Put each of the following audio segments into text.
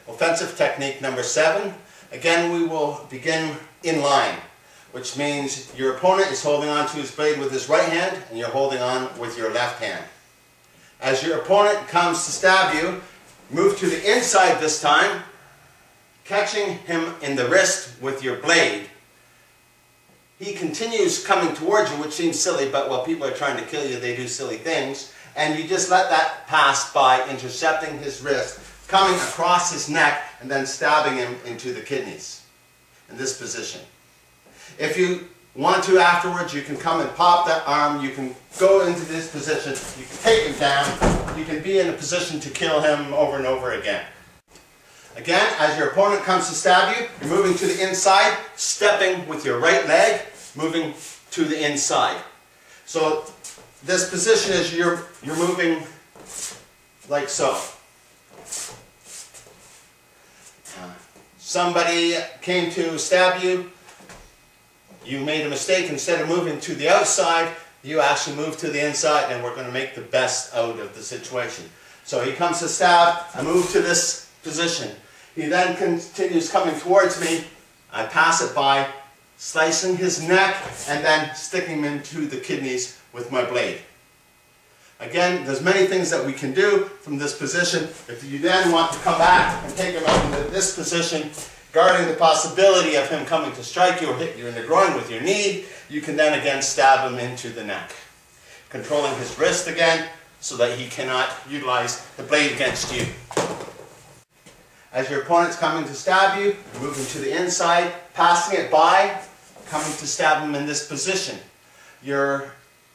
Offensive technique number 7. Again, we will begin in line, which means your opponent is holding on to his blade with his right hand and you're holding on with your left hand. As your opponent comes to stab you, move to the inside this time, catching him in the wrist with your blade. He continues coming towards you, which seems silly, but while people are trying to kill you, they do silly things. And you just let that pass by intercepting his wrist, coming across his neck, and then stabbing him into the kidneys in this position. If you want to afterwards, you can come and pop that arm, you can go into this position, you can take him down, you can be in a position to kill him over and over again. Again, as your opponent comes to stab you, you're moving to the inside, stepping with your right leg, moving to the inside. So this position is you're moving like so. Somebody came to stab you, you made a mistake. Instead of moving to the outside, you actually move to the inside, and we're going to make the best out of the situation. So he comes to stab, I move to this position. He then continues coming towards me. I pass it by, slicing his neck and then sticking him into the kidneys with my blade. Again, there's many things that we can do from this position. If you then want to come back and take him out into this position, guarding the possibility of him coming to strike you or hit you in the groin with your knee, you can then again stab him into the neck. Controlling his wrist again so that he cannot utilize the blade against you. As your opponent's coming to stab you, you're moving to the inside, passing it by, coming to stab him in this position. You're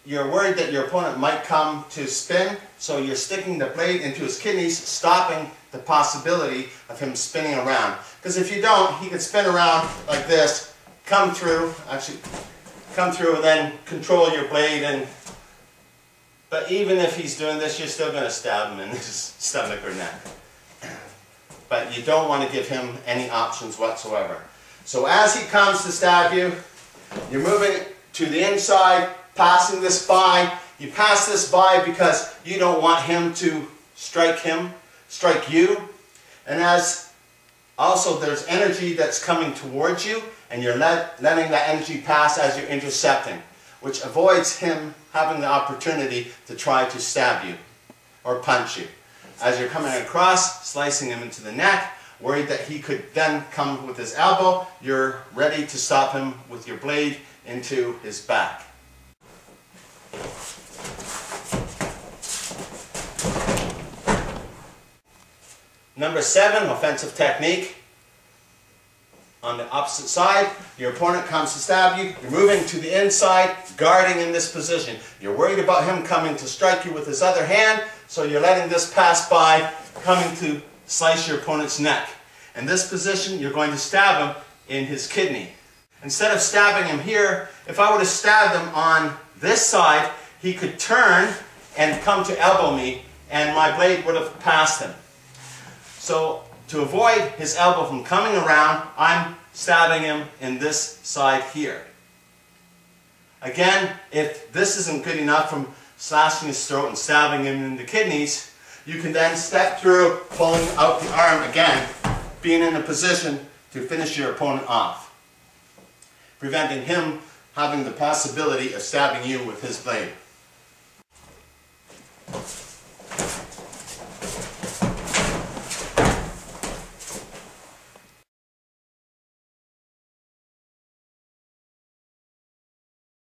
worried that your opponent might come to spin, so you're sticking the blade into his kidneys, stopping the possibility of him spinning around. Because if you don't, he could spin around like this, come through and then control your blade. But even if he's doing this, you're still going to stab him in his stomach or neck. But you don't want to give him any options whatsoever. So as he comes to stab you, you're moving to the inside, passing this by. You pass this by because you don't want him to strike you. And as also there's energy that's coming towards you, and you're letting that energy pass as you're intercepting, which avoids him having the opportunity to try to stab you or punch you. As you're coming across, slicing him into the neck, worried that he could then come with his elbow, you're ready to stop him with your blade into his back. Number 7, offensive technique. On the opposite side, your opponent comes to stab you, you're moving to the inside, guarding in this position. You're worried about him coming to strike you with his other hand, so you're letting this pass by, coming to slice your opponent's neck. In this position, you're going to stab him in his kidney. Instead of stabbing him here, if I would have stabbed him on this side, he could turn and come to elbow me, and my blade would have passed him. So to avoid his elbow from coming around, I'm stabbing him in this side here. Again, if this isn't good enough from slashing his throat and stabbing him in the kidneys, you can then step through, pulling out the arm again, being in a position to finish your opponent off, preventing him having the possibility of stabbing you with his blade.